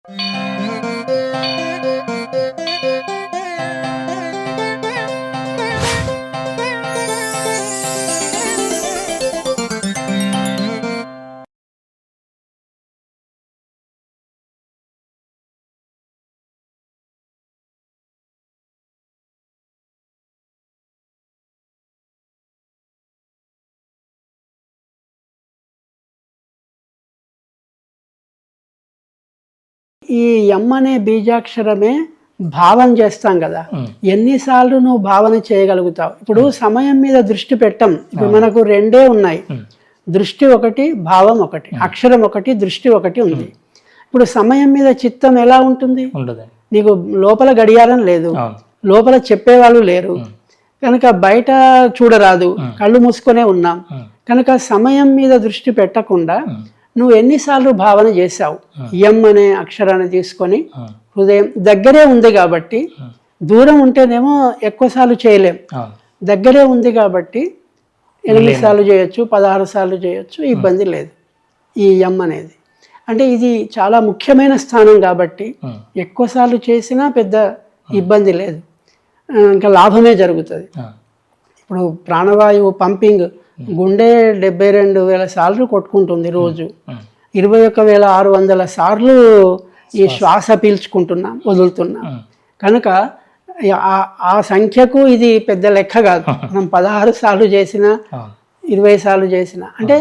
ఈ యమ్ అనే బీజాక్షరమే భావన చేస్తాం కదా. ఎన్నిసార్లు నువ్వు భావన చేయగలుగుతావు? ఇప్పుడు సమయం మీద దృష్టి పెట్టం. ఇప్పుడు మనకు రెండే ఉన్నాయి, దృష్టి ఒకటి, భావం ఒకటి, అక్షరం ఒకటి, దృష్టి ఒకటి ఉంది. ఇప్పుడు సమయం మీద చిత్తం ఎలా ఉంటుంది? నీకు లోపల గడియారం లేదు, లోపల చెప్పేవాళ్ళు లేరు కనుక బయట చూడరాదు, కళ్ళు మూసుకొనే ఉన్నాం కనుక సమయం మీద దృష్టి పెట్టకుండా నువ్వు ఎన్నిసార్లు భావన చేశావు? యమ్ అనే అక్షరాన్ని తీసుకొని హృదయం దగ్గరే ఉంది కాబట్టి, దూరం ఉంటేనేమో ఎక్కువసార్లు చేయలేం, దగ్గరే ఉంది కాబట్టి 8 సార్లు చేయొచ్చు, 16 సార్లు చేయొచ్చు, ఇబ్బంది లేదు. ఈ యమ్ అనేది అంటే ఇది చాలా ముఖ్యమైన స్థానం కాబట్టి ఎక్కువసార్లు చేసినా పెద్ద ఇబ్బంది లేదు, ఇంకా లాభమే జరుగుతుంది. ఇప్పుడు ప్రాణవాయువు పంపింగ్ గుండె 72,000 సార్లు కొట్టుకుంటుంది రోజు, 21,600 సార్లు ఈ శ్వాస పీల్చుకుంటున్నాం, వదులుతున్నాం కనుక ఆ సంఖ్యకు ఇది పెద్ద లెక్క కాదు. మనం 16 సార్లు చేసినా 20 సార్లు చేసినా అంటే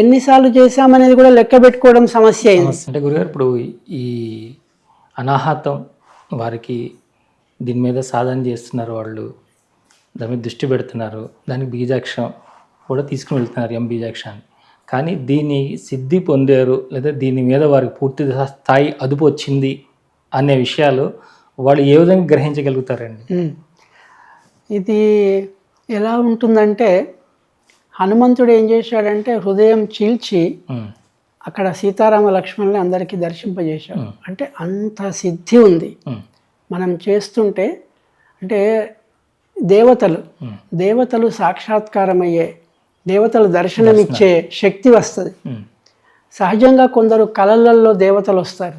ఎన్నిసార్లు చేసామనేది కూడా లెక్క పెట్టుకోవడం సమస్య అయింది. అంటే గురుగారు ఇప్పుడు ఈ అనాహతం వారికి దీని మీద సాధన చేస్తున్నారు, వాళ్ళు దాని మీద దృష్టి పెడుతున్నారు, దానికి బీజాక్షరం కూడా తీసుకుని వెళ్తున్నారు ఎం బీజాక్షరాన్ని. కానీ దీన్ని సిద్ధి పొందారు లేదా దీని మీద వారికి పూర్తి స్థాయి అదుపు వచ్చింది అనే విషయాలు వాళ్ళు ఏ విధంగా గ్రహించగలుగుతారండి? ఇది ఎలా ఉంటుందంటే, హనుమంతుడు ఏం చేశాడంటే హృదయం చీల్చి అక్కడ సీతారామ లక్ష్మణుని అందరికీ దర్శింపజేశాడు. అంటే అంత సిద్ధి ఉంది మనం చేస్తుంటే. అంటే దేవతలు సాక్షాత్కారమయ్యే, దేవతలు దర్శనమిచ్చే శక్తి వస్తుంది. సహజంగా కొందరు కళలలో దేవతలు వస్తారు,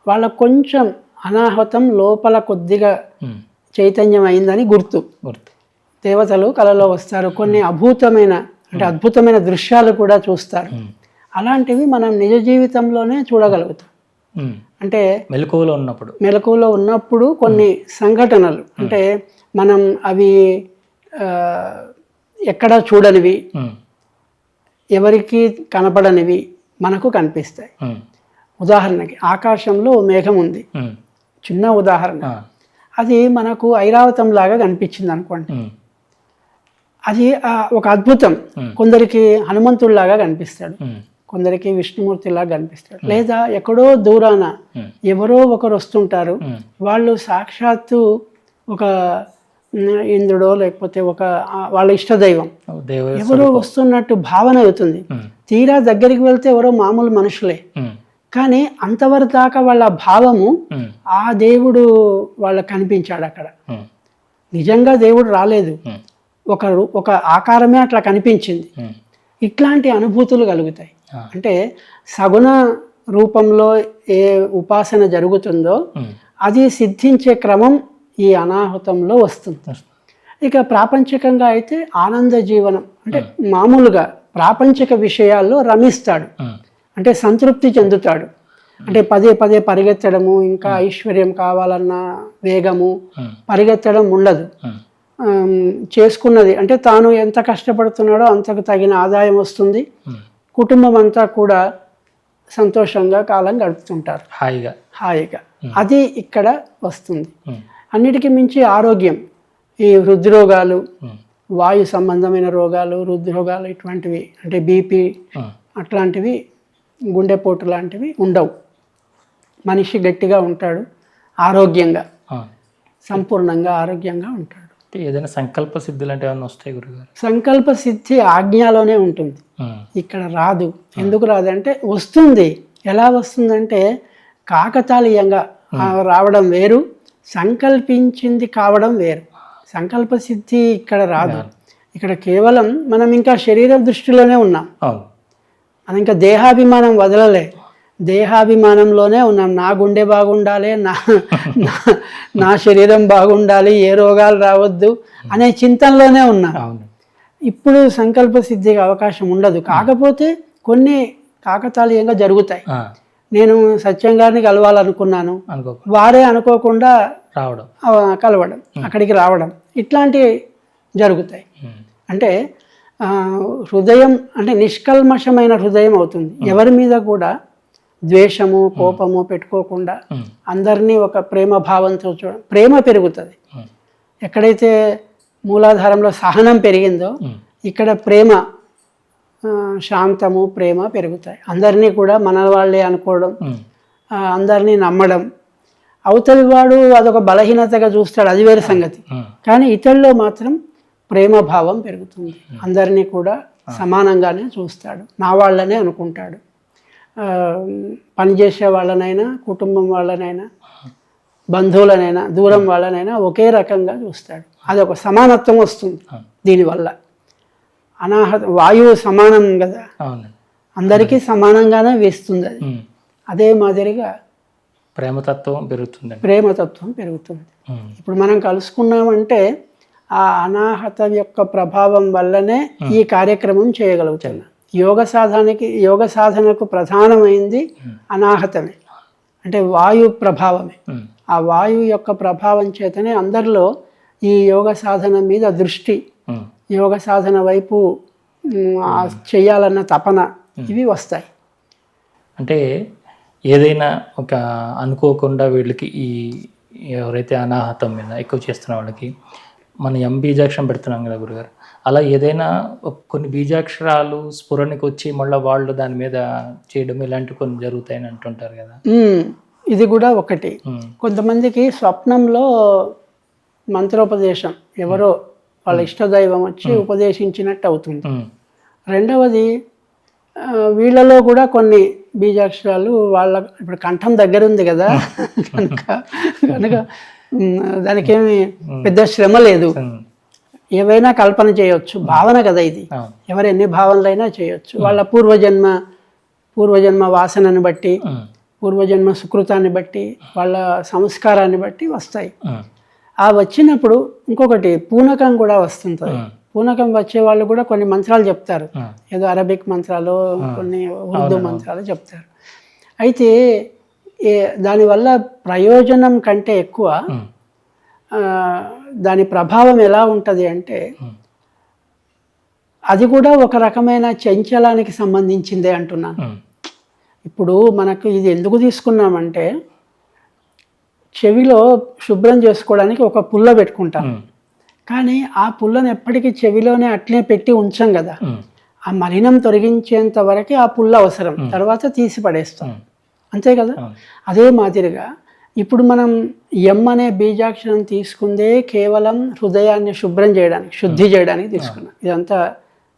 వాళ్ళకు కొంచెం అనాహతం లోపల కొద్దిగా చైతన్యం అయిందని గుర్తు. దేవతలు కళలో వస్తారు, కొన్ని అద్భుతమైన దృశ్యాలు కూడా చూస్తారు. అలాంటివి మనం నిజ జీవితంలోనే చూడగలుగుతాం. అంటే మెలకువలో ఉన్నప్పుడు కొన్ని సంఘటనలు, అంటే మనం అవి ఎక్కడ చూడనివి, ఎవరికి కనపడనివి మనకు కనిపిస్తాయి. ఉదాహరణకి ఆకాశంలో మేఘం ఉంది, చిన్న ఉదాహరణ. అది మనకు ఐరావతం లాగా కనిపించింది అనుకోండి, అది ఒక అద్భుతం. కొందరికి హనుమంతుడిలాగా కనిపిస్తాడు, కొందరికి విష్ణుమూర్తిలాగా కనిపిస్తాడు. లేదా ఎక్కడో దూరాన ఎవరో ఒకరు వస్తుంటారు, వాళ్ళు సాక్షాత్తు ఒక ఇంద్రుడో లేకపోతే ఒక వాళ్ళ ఇష్టదైవం ఎవరో వస్తున్నట్టు భావన అవుతుంది. తీరా దగ్గరికి వెళ్తే ఎవరో మామూలు మనుషులే, కానీ అంతవరకు దాకా వాళ్ళ భావము ఆ దేవుడు వాళ్ళకి కనిపించాడు. అక్కడ నిజంగా దేవుడు రాలేదు, ఒక ఆకారమే అట్లా కనిపించింది. ఇట్లాంటి అనుభూతులు కలుగుతాయి. అంటే సగుణ రూపంలో ఏ ఉపాసన జరుగుతుందో అది సిద్ధించే క్రమం ఈ అనాహతంలో వస్తుంది. ఇక ప్రాపంచికంగా అయితే ఆనంద జీవనం, అంటే మామూలుగా ప్రాపంచిక విషయాల్లో రమిస్తాడు, అంటే సంతృప్తి చెందుతాడు. అంటే పదే పదే పరిగెత్తడము, ఇంకా ఐశ్వర్యం కావాలన్న వేగము, పరిగెత్తడం ఉండదు. చేసుకున్నది అంటే తాను ఎంత కష్టపడుతున్నాడో అంతకు తగిన ఆదాయం వస్తుంది, కుటుంబం అంతా కూడా సంతోషంగా కాలం గడుపుతుంటారు హాయిగా. అది ఇక్కడ వస్తుంది. అన్నిటికీ మించి ఆరోగ్యం, ఈ హృద్రోగాలు, వాయు సంబంధమైన రోగాలు, హృద్రోగాలు ఇటువంటివి, అంటే బీపీ అట్లాంటివి, గుండెపోటు లాంటివి ఉండవు. మనిషి గట్టిగా ఉంటాడు, ఆరోగ్యంగా, సంపూర్ణంగా ఆరోగ్యంగా ఉంటాడు. ఏదైనా సంకల్ప సిద్ధులు అంటే ఏమైనా వస్తాయి గురుగారు? సంకల్ప సిద్ధి ఆజ్ఞలోనే ఉంటుంది, ఇక్కడ రాదు. ఎందుకు రాదంటే వస్తుంది. ఎలా వస్తుందంటే కాకతాళీయంగా రావడం వేరు, సంకల్పించింది కావడం వేరు. సంకల్ప సిద్ధి ఇక్కడ రాదు. ఇక్కడ కేవలం మనం ఇంకా శరీర దృష్టిలోనే ఉన్నాం, మనం ఇంకా దేహాభిమానం వదలలే. దేహాభిమానంలోనే ఉన్నాం. నా గుండె బాగుండాలి, నా శరీరం బాగుండాలి, ఏ రోగాలు రావద్దు అనే చింతనలోనే ఉన్నాం. ఇప్పుడు సంకల్ప సిద్ధికి అవకాశం ఉండదు. కాకపోతే కొన్ని కాకతాళీయంగా జరుగుతాయి. నేను సత్యం గారిని కలవాలనుకున్నాను, వారే అనుకోకుండా కలవడం, అక్కడికి రావడం, ఇట్లాంటివి జరుగుతాయి. అంటే హృదయం అంటే నిష్కల్మషమైన హృదయం అవుతుంది. ఎవరి మీద కూడా ద్వేషము కోపము పెట్టుకోకుండా అందరినీ ఒక ప్రేమ భావంతో చూడడం, ప్రేమ పెరుగుతుంది. ఎక్కడైతే మూలాధారంలో సహనం పెరిగిందో ఇక్కడ ప్రేమ, శాంతము, ప్రేమ పెరుగుతాయి. అందరినీ కూడా మన వాళ్ళే అనుకోవడం, అందరినీ నమ్మడం. అవతలి వాడు అదొక బలహీనతగా చూస్తాడు, అది వేరే సంగతి. కానీ ఇతరుల్లో మాత్రం ప్రేమ భావం పెరుగుతుంది. అందరినీ కూడా సమానంగానే చూస్తాడు, నా వాళ్ళనే అనుకుంటాడు. పనిచేసే వాళ్ళనైనా, కుటుంబం వాళ్ళనైనా, బంధువులనైనా, దూరం వాళ్ళనైనా ఒకే రకంగా చూస్తాడు. అదొక సమానత్వం వస్తుంది దీనివల్ల. అనాహత వాయువు సమానం కదా, అందరికీ సమానంగానే వేస్తుంది. అది అదే మాదిరిగా ప్రేమతత్వం పెరుగుతుంది. ఇప్పుడు మనం కలుసుకున్నామంటే ఆ అనాహత యొక్క ప్రభావం వల్లనే ఈ కార్యక్రమం చేయగలుగుతున్నాం. యోగ సాధనకు ప్రధానమైంది అనాహతమే, అంటే వాయు ప్రభావమే. ఆ వాయువు యొక్క ప్రభావం చేతనే అందరిలో ఈ యోగ సాధన మీద దృష్టి, యోగ సాధన వైపు చేయాలన్న తపన ఇవి వస్తాయి. అంటే ఏదైనా ఒక అనుకోకుండా వీళ్ళకి ఈ ఎవరైతే అనాహతం మీద ఎక్కువ చేస్తున్న వాళ్ళకి మనం బీజాక్షరం పెడుతున్నాం కదా గురుగారు, అలా ఏదైనా కొన్ని బీజాక్షరాలు స్ఫురణకి వచ్చి మళ్ళీ వాళ్ళు దాని మీద చేయడం ఇలాంటివి కొన్ని జరుగుతాయని అంటుంటారు కదా. ఇది కూడా ఒకటి. కొంతమందికి స్వప్నంలో మంత్రోపదేశం ఎవరో వాళ్ళ ఇష్టదైవం వచ్చి ఉపదేశించినట్టు అవుతుంది. రెండవది వీళ్ళలో కూడా కొన్ని బీజాక్షరాలు వాళ్ళ ఇప్పుడు కంఠం దగ్గర ఉంది కదా కనుక దానికేమి పెద్ద శ్రమ లేదు, ఏవైనా కల్పన చేయొచ్చు. భావన కదా ఇది, ఎవరు ఎన్ని భావనలైనా చేయొచ్చు. వాళ్ళ పూర్వజన్మ వాసనని బట్టి, పూర్వజన్మ సుకృతాన్ని బట్టి, వాళ్ళ సంస్కారాన్ని బట్టి వస్తాయి. ఆ వచ్చినప్పుడు ఇంకొకటి పూనకం కూడా వస్తుంటుంది. పూనకం వచ్చే వాళ్ళు కూడా కొన్ని మంత్రాలు చెప్తారు, ఏదో అరబిక్ మంత్రాలు, కొన్ని ఉర్దూ మంత్రాలు చెప్తారు. అయితే దానివల్ల ప్రయోజనం కంటే ఎక్కువ దాని ప్రభావం ఎలా ఉంటుంది అంటే అది కూడా ఒక రకమైన చంచలానికి సంబంధించిందే అంటున్నాను. ఇప్పుడు మనకు ఇది ఎందుకు తీసుకున్నామంటే చెవిలో శుభ్రం చేసుకోవడానికి ఒక పుల్ల పెట్టుకుంటాం, కానీ ఆ పుల్లను ఎప్పటికీ చెవిలోనే అట్లే పెట్టి ఉంచాం కదా. ఆ మలినం తొలగించేంత వరకు ఆ పుల్ల అవసరం, తర్వాత తీసి పడేస్తాం, అంతే కదా. అదే మాదిరిగా ఇప్పుడు మనం అనే బీజాక్షరం తీసుకుందే కేవలం హృదయాన్ని శుభ్రం చేయడానికి, శుద్ధి చేయడానికి తీసుకున్నాం. ఇదంతా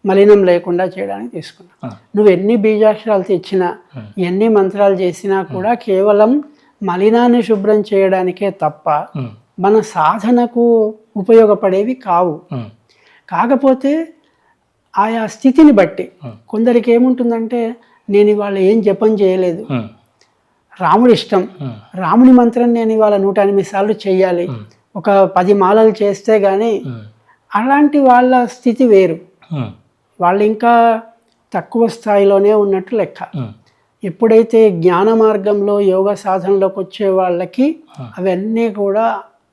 మలినం లేకుండా చేయడానికి తీసుకున్నాం. నువ్వు ఎన్ని బీజాక్షరాలు తెచ్చినా, ఎన్ని మంత్రాలు చేసినా కూడా కేవలం మలినాన్ని శుభ్రం చేయడానికే తప్ప మన సాధనకు ఉపయోగపడేవి కావు. కాకపోతే ఆయా స్థితిని బట్టి కొందరికి ఏముంటుందంటే, నేను ఇవాళ ఏం జపం చేయలేదు, రాముడి ఇష్టం, రాముని మంత్రం నేను ఇవాళ 108 సార్లు చెయ్యాలి, ఒక 10 మాలలు చేస్తే కానీ, అలాంటి వాళ్ళ స్థితి వేరు. వాళ్ళు ఇంకా తక్కువ స్థాయిలోనే ఉన్నట్టు లెక్క. ఎప్పుడైతే జ్ఞాన మార్గంలో యోగ సాధనలోకి వచ్చే వాళ్ళకి అవన్నీ కూడా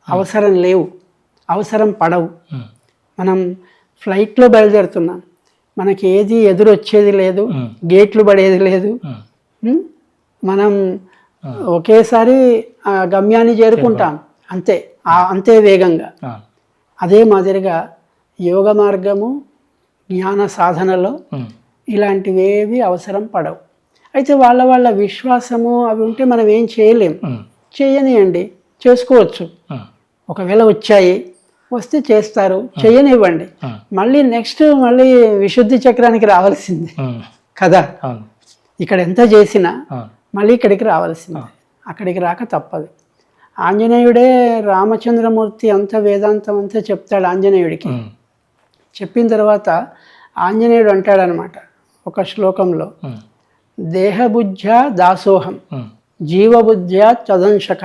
అవసరం లేవు, అవసరం పడవు. మనం ఫ్లైట్లో బయలుదేరుతున్నాం, మనకి ఏది ఎదురొచ్చేది లేదు, గేట్లు పడేది లేదు, మనం ఒకేసారి గమ్యాన్ని చేరుకుంటాం, అంతే వేగంగా. అదే మాదిరిగా యోగ మార్గము, జ్ఞాన సాధనలో ఇలాంటివేవి అవసరం పడవు. అయితే వాళ్ళ విశ్వాసము అవి ఉంటే మనం ఏం చేయలేం. చేయనివ్వండి, చేసుకోవచ్చు. ఒకవేళ వస్తే చేస్తారు, చేయనివ్వండి. మళ్ళీ మళ్ళీ విశుద్ధి చక్రానికి రావాల్సిందే కదా. ఇక్కడ ఎంత చేసినా మళ్ళీ ఇక్కడికి రావాల్సిందే, అక్కడికి రాక తప్పదు. ఆంజనేయుడే రామచంద్రమూర్తి అంత వేదాంతం అంతా చెప్తాడు ఆంజనేయుడికి. చెప్పిన తర్వాత ఆంజనేయుడు అంటాడనమాట ఒక శ్లోకంలో, దేహబుద్ధ్యా దాసోహం జీవబుద్ధ్యా తదంశక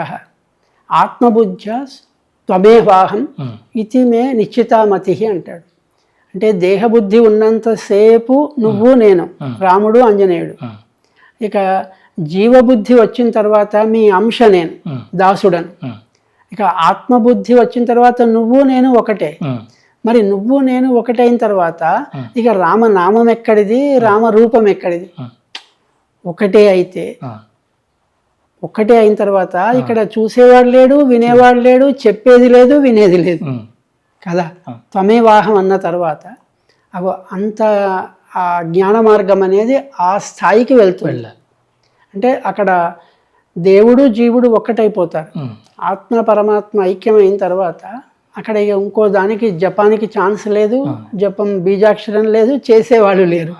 ఆత్మబుద్ధ్యా త్వమేవాహం ఇది మే నిశ్చితామతి అంటాడు. అంటే దేహబుద్ధి ఉన్నంతసేపు నువ్వు నేను, రాముడు ఆంజనేయుడు. ఇక జీవబుద్ధి వచ్చిన తర్వాత మీ అంశ నేను, దాసుడను. ఇక ఆత్మబుద్ధి వచ్చిన తర్వాత నువ్వు నేను ఒకటే. మరి నువ్వు నేను ఒకటైన తర్వాత ఇక రామనామం ఎక్కడిది, రామరూపం ఎక్కడిది? ఒకటే అయితే, ఒక్కటే అయిన తర్వాత ఇక్కడ చూసేవాడు లేడు, వినేవాడు లేడు, చెప్పేది లేదు, వినేది లేదు కదా. త్వమేవాహం అన్న తర్వాత అగో అంత ఆ జ్ఞాన మార్గం అనేది ఆ స్థాయికి వెళ్తుంది. అంటే అక్కడ దేవుడు జీవుడు ఒక్కటైపోతారు. ఆత్మ పరమాత్మ ఐక్యమైన తర్వాత అక్కడ ఇక ఇంకో దానికి జపానికి ఛాన్స్ లేదు, జపం బీజాక్షరం లేదు, చేసేవాళ్ళు లేరు.